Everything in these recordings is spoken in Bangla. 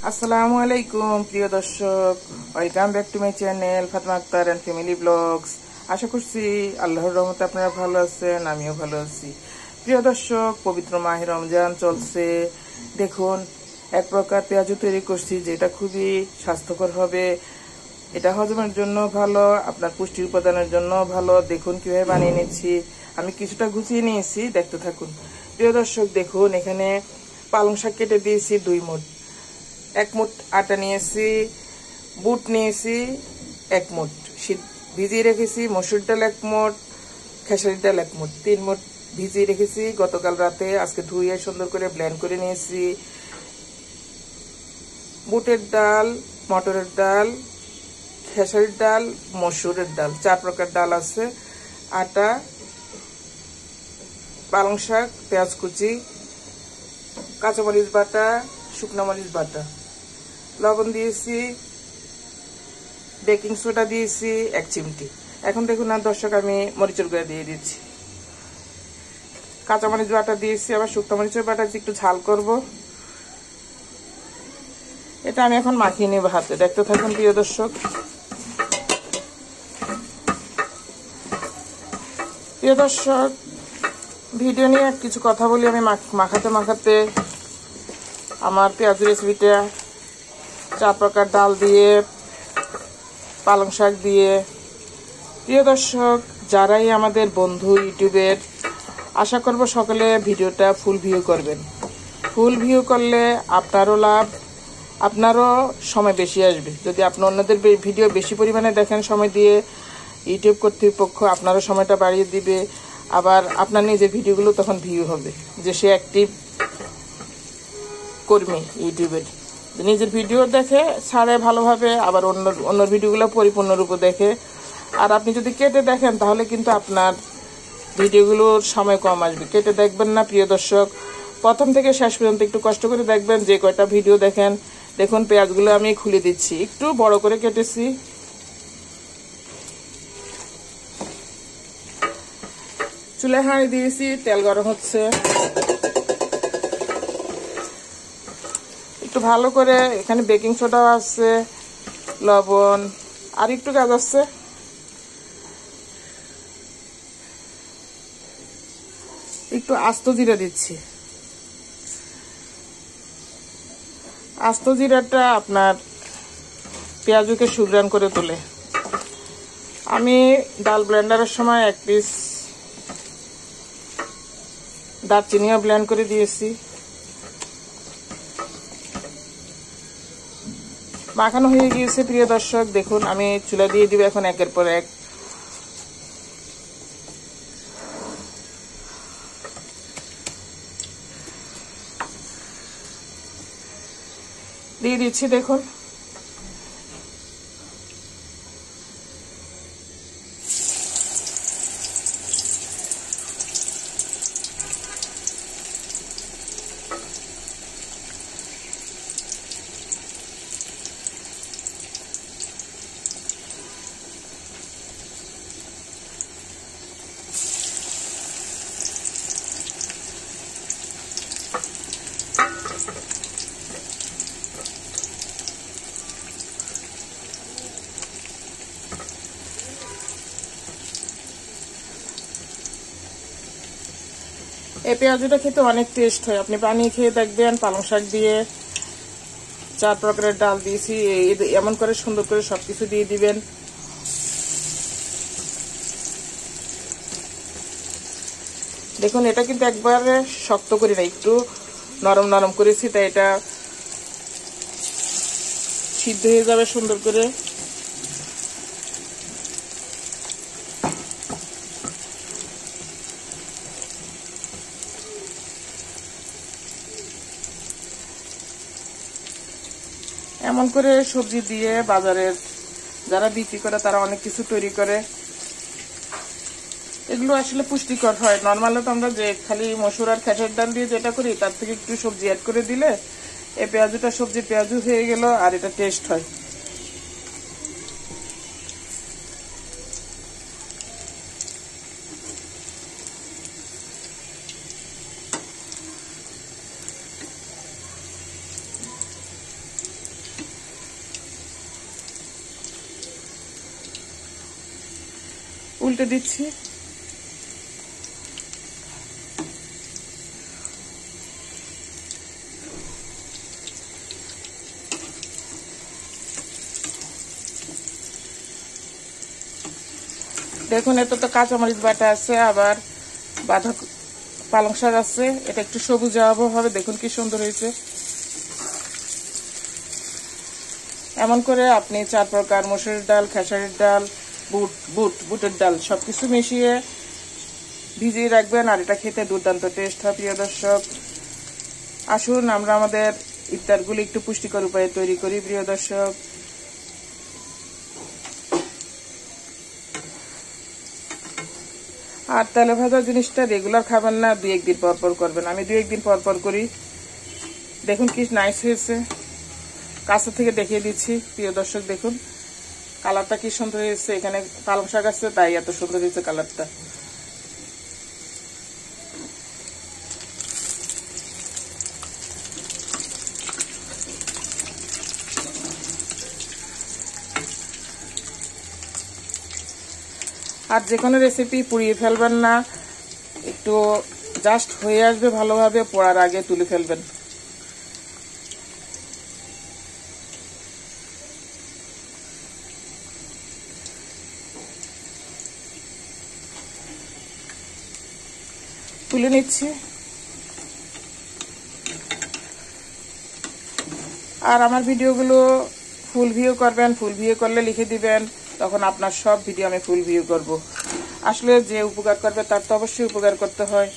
আসসালামু আলাইকুম প্রিয় দর্শক, welcome back to my channel Fatema Akhtar and family vlogs. আশা করছি আল্লাহর রহমতে আপনারা ভালো আছেন, আমিও ভালো আছি। প্রিয় দর্শক, পবিত্র মাহে রমজান চলছে। দেখুন, এক প্রকার পেঁয়াজু তৈরি করছি যেটা খুবই স্বাস্থ্যকর হবে। এটা হজমের জন্য ভালো, আপনার পুষ্টি উপাদানের জন্য ভালো। দেখুন কিভাবে বানিয়ে নিচ্ছি। আমি কিছুটা গুছিয়ে নিয়েছি, দেখতে থাকুন। প্রিয় দর্শক দেখুন, এখানে পালং শাক কেটে দিয়েছি 2 মুঠ, 1 মুঠ আটা নিয়েছি, বুট নিয়েছি 1 মুঠ, ভিজিয়ে রেখেছি মসুর ডাল 1 মুঠ, খেসারি ডাল 1 মুঠ, 3 মুঠ ভিজিয়ে রেখেছি গতকাল রাতে। আজকে ধুয়ে সুন্দর করে ব্লেন্ড করে নিয়েছি। বুটের ডাল, মটরের ডাল, খেসারির ডাল, মসুরের ডাল, 4 প্রকার ডাল আছে। আটা, পালং শাক, পেঁয়াজ কুচি, কাঁচামরিচ বাটা, শুকনো মরিচ বাটা, লবণ দিয়েছি, বেকিং সোডা দিয়েছি 1 চিমটি। এখন দেখুন না দর্শক, আমি মরিচের গুঁড়া দিয়ে দিচ্ছি, কাঁচামরিচ বাটা দিয়েছি, আবার শুকনো মরিচের বাটা একটু ঝাল করব। এটা আমি এখন মাখিয়ে নেব হাতে, দেখতে থাকুন প্রিয় দর্শক। প্রিয় দর্শক, ভিডিও নিয়ে কিছু কথা বলি। আমি মাখাতে মাখাতে আমার পেঁয়াজু রেসিপিটা 4 প্রকার ডাল দিয়ে, পালং শাক দিয়ে। প্রিয় দর্শক, যারাই আমাদের বন্ধু ইউটিউবের, আশা করব সকলে ভিডিওটা ফুল ভিউ করবেন। ফুল ভিউ করলে আপনারও লাভ, আপনারও সময় বেশি আসবে। যদি আপনি অন্যদের ভিডিও বেশি পরিমাণে দেখেন সময় দিয়ে, ইউটিউব কর্তৃপক্ষ আপনারও সময়টা বাড়িয়ে দিবে। আবার আপনার নিজের ভিডিওগুলো তখন ভিউ হবে, যে সে অ্যাক্টিভ কর্মী ইউটিউবের। নিজের ভিডিও দেখে ছাড়ে ভালোভাবে, আবার অন্য ভিডিওগুলো পরিপূর্ণরূপে দেখে। আর আপনি যদি কেটে দেখেন তাহলে কিন্তু আপনার ভিডিওগুলোর সময় কম আসবে। কেটে দেখবেন না প্রিয় দর্শক, প্রথম থেকে শেষ পর্যন্ত একটু কষ্ট করে দেখবেন। যে কয়টা ভিডিও দেখেন, দেখুন পেঁয়াজগুলো আমি খুলে দিচ্ছি, একটু বড় করে কেটেছি। চুলায় হাঁড়ি দিয়েছি, তেল গরম হচ্ছে। একটু ভালো করে, এখানে বেকিং সোডাও আছে, লবণ, আর একটু কাজ আছে। একটু আস্ত জিরা দিচ্ছি। আস্ত জিরাটা আপনার পেঁয়াজুকে সুঘ্রাণ করে তোলে। আমি ডাল ব্লেন্ডারের সময় 1 পিস দারচিনিও ব্লেন্ড করে দিয়েছি। মাখানো হয়ে গিয়েছে প্রিয় দর্শক, দেখুন আমি চুলা দিয়ে দিব এখন একের পর এক। দিয়ে দিচ্ছি, দেখুন এই পেঁয়াজুটা খেতে অনেক টেস্ট হয়। আপনি বানিয়ে খেয়ে দেখবেন। পালং শাক দিয়ে, 4 প্রকারের ডাল দিয়েছি, এমন করে সুন্দর করে সবকিছু দিয়ে দিবেন। দেখুন, এটা কিন্তু একবারে শক্ত করি না, একটু নরম নরম করেছি, তাই এটা সিদ্ধ হয়ে যাবে সুন্দর করে। এমন করে সবজি দিয়ে বাজারের যারা বিক্রি করে তারা অনেক কিছু তৈরি করে। এগুলো আসলে পুষ্টিকর হয়। নর্মালি তো আমরা যে খালি মসুর আর খেসারির ডাল দিয়ে যেটা করি, তার থেকে একটু সবজি অ্যাড করে দিলে এই পেঁয়াজুটা সবজি পেঁয়াজু হয়ে গেল, আর এটা টেস্ট হয়। উল্টে দিচ্ছি। দেখুন এত তো কাঁচামরিচ বাটা আছে, আবার বাঁধা পালং শাক আছে, এটা একটু সবুজ হবে। দেখুন কি সুন্দর হয়েছে। এমন করে আপনি 4 প্রকার মসুরের ডাল, খেসারির ডাল, বুটের ডাল সবকিছু মিশিয়ে ভিজিয়ে রাখবেন, আর এটা খেতে দুর্দান্ত টেস্ট হয়। প্রিয় দর্শক, আসুন আমরা আমাদের ইফতারগুলি একটু পুষ্টিকর উপায়ে তৈরি করি। প্রিয় দর্শক, আর তেলে ভাজা জিনিসটা রেগুলার খাবেন না, 2-1 দিন পর পর করবেন। আমি 2-1 দিন পর পর করি। দেখুন কি নাইস হয়েছে, কাছে থেকে দেখিয়ে দিচ্ছি। প্রিয় দর্শক দেখুন কালারটা কি সুন্দর হয়েছে। এখানে পালং শাক আছে তাই এত সুন্দর হয়েছে কালারটা। আর যে কোনো রেসিপি পুড়িয়ে ফেলবেন না, একটু জাস্ট হয়ে আসবে ভালোভাবে, পোড়ার আগে তুলে ফেলবেন। তুলে নিচ্ছি। আর আমার ভিডিওগুলো ফুল ভিউ করবেন, ফুল ভিউ করলে লিখে দিবেন, তখন আপনার সব ভিডিও আমি ফুল ভিউ করব। আসলে যে উপকার করবে তার তো অবশ্যই উপকার করতে হয়।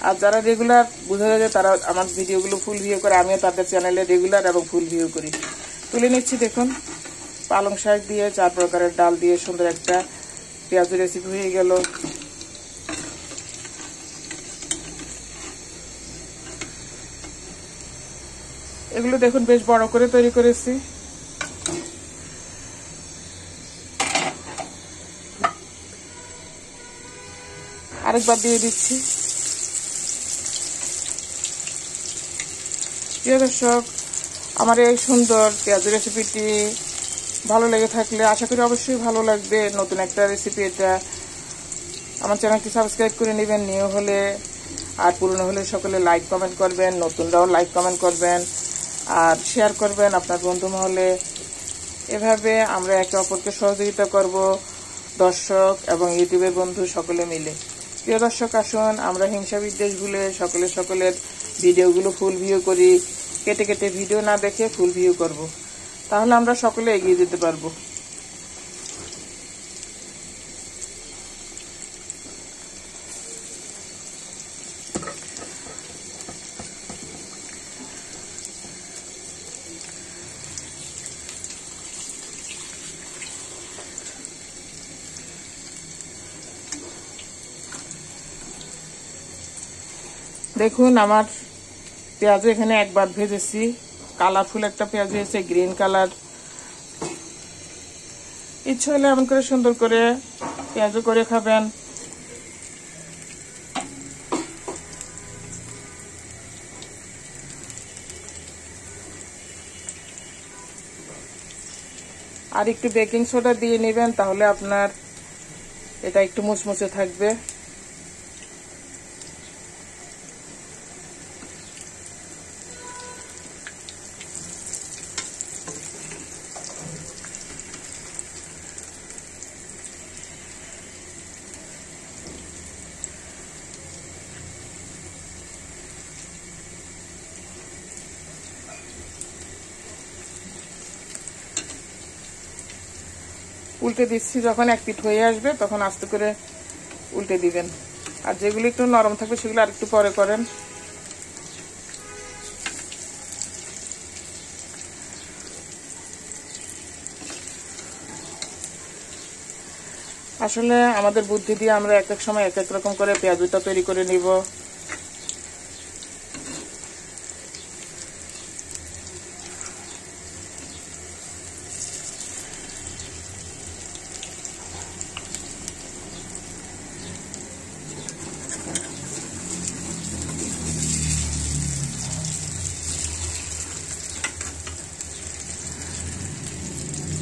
আর যারা রেগুলার বোঝা যায় তারা আমার ভিডিওগুলো ফুল ভিউ করে, আমিও তাদের চ্যানেলে রেগুলার এবং ফুল ভিউ করি। তুলে নিচ্ছি। দেখুন পালং শাক দিয়ে 4 প্রকারের ডাল দিয়ে সুন্দর একটা পেঁয়াজের রেসিপি হয়ে গেল। এগুলো দেখুন বেশ বড় করে তৈরি করেছি। আরেকবার দিয়ে দিচ্ছি। প্রিয় দর্শক, আমার এই সুন্দর পেঁয়াজের রেসিপিটি ভালো লেগে থাকলে আশা করি অবশ্যই ভালো লাগবে। নতুন একটা রেসিপি এটা। আমার চ্যানেলটি সাবস্ক্রাইব করে নেবেন নিউ হলে, আর পুরনো হলে সকলে লাইক কমেন্ট করবেন, নতুনরাও লাইক কমেন্ট করবেন, আর শেয়ার করবেন আপনার বন্ধু মহলে। এভাবে আমরা একে অপরকে সহযোগিতা করব, দর্শক এবং ইউটিউবের বন্ধু সকলে মিলে। প্রিয় দর্শক, আসুন আমরা হিংসা বিদ্বেষ ভুলে সকলের ভিডিওগুলো ফুল ভিউ করি। কেটে কেটে ভিডিও না দেখে ফুল ভিউ করব, তাহলে আমরা সকলে এগিয়ে যেতে পারবো। দেখুন আমার পেঁয়াজ এখানে একবার ভেজেছি, কালারফুল একটা পেঁয়াজ হয়েছে, গ্রিন কালার। ইচ্ছে হলে এমন করে সুন্দর করে পেঁয়াজও করে খাবেন। আর একটু বেকিং সোডা দিয়ে নেবেন, তাহলে আপনার এটা একটু মুচমুচে থাকবে। উল্টে দিচ্ছি। যখন এক পিঠ হয়ে আসবে তখন আস্তে করে উল্টে দিবেন। আর যেগুলো একটু নরম থাকবে সেগুলো আর একটু পরে করেন। আসলে আমাদের বুদ্ধি দিয়ে আমরা এক এক সময় এক এক রকম করে পেঁয়াজুটা তৈরি করে নিব।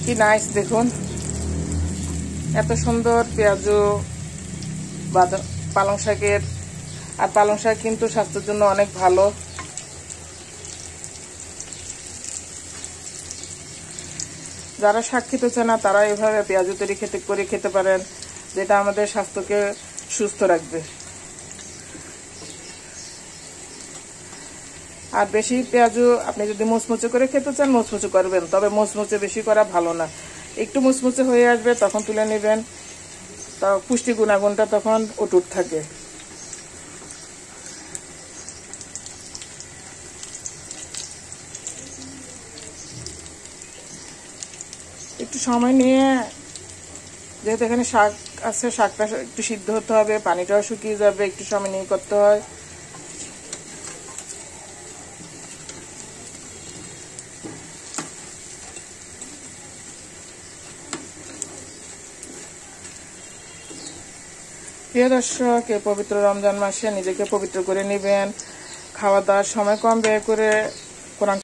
কি নাইস দেখুন। এত সুন্দর পেঁয়াজু পালং শাকের, আর পালং শাক কিন্তু স্বাস্থ্যের জন্য অনেক ভালো। যারা শাক খেতে চায় না তারা এভাবে পেঁয়াজু তৈরি করে খেতে পারেন, যেটা আমাদের স্বাস্থ্যকে সুস্থ রাখবে। আর বেশি পেঁয়াজু আপনি যদি মুচমুচে করে খেতে চান মুচমুচে করবেন, তবে মুচমুচে বেশি করা ভালো না। একটু মুচমুচে হয়ে আসবে তখন তুলে নেবেন, তা পুষ্টি গুণাগুণটা তখন অটুট থাকে। একটু সময় নিয়ে, যেহেতু এখানে শাক আছে, শাকটা একটু সিদ্ধ হতে হবে, পানিটাও শুকিয়ে যাবে, একটু সময় নিয়ে করতে হয়। প্রিয় দর্শক, এই পবিত্র রমজান মাসে নিজেকে পবিত্র করে নেবেন, খাওয়া দাওয়ার সময় কম ব্যয় করে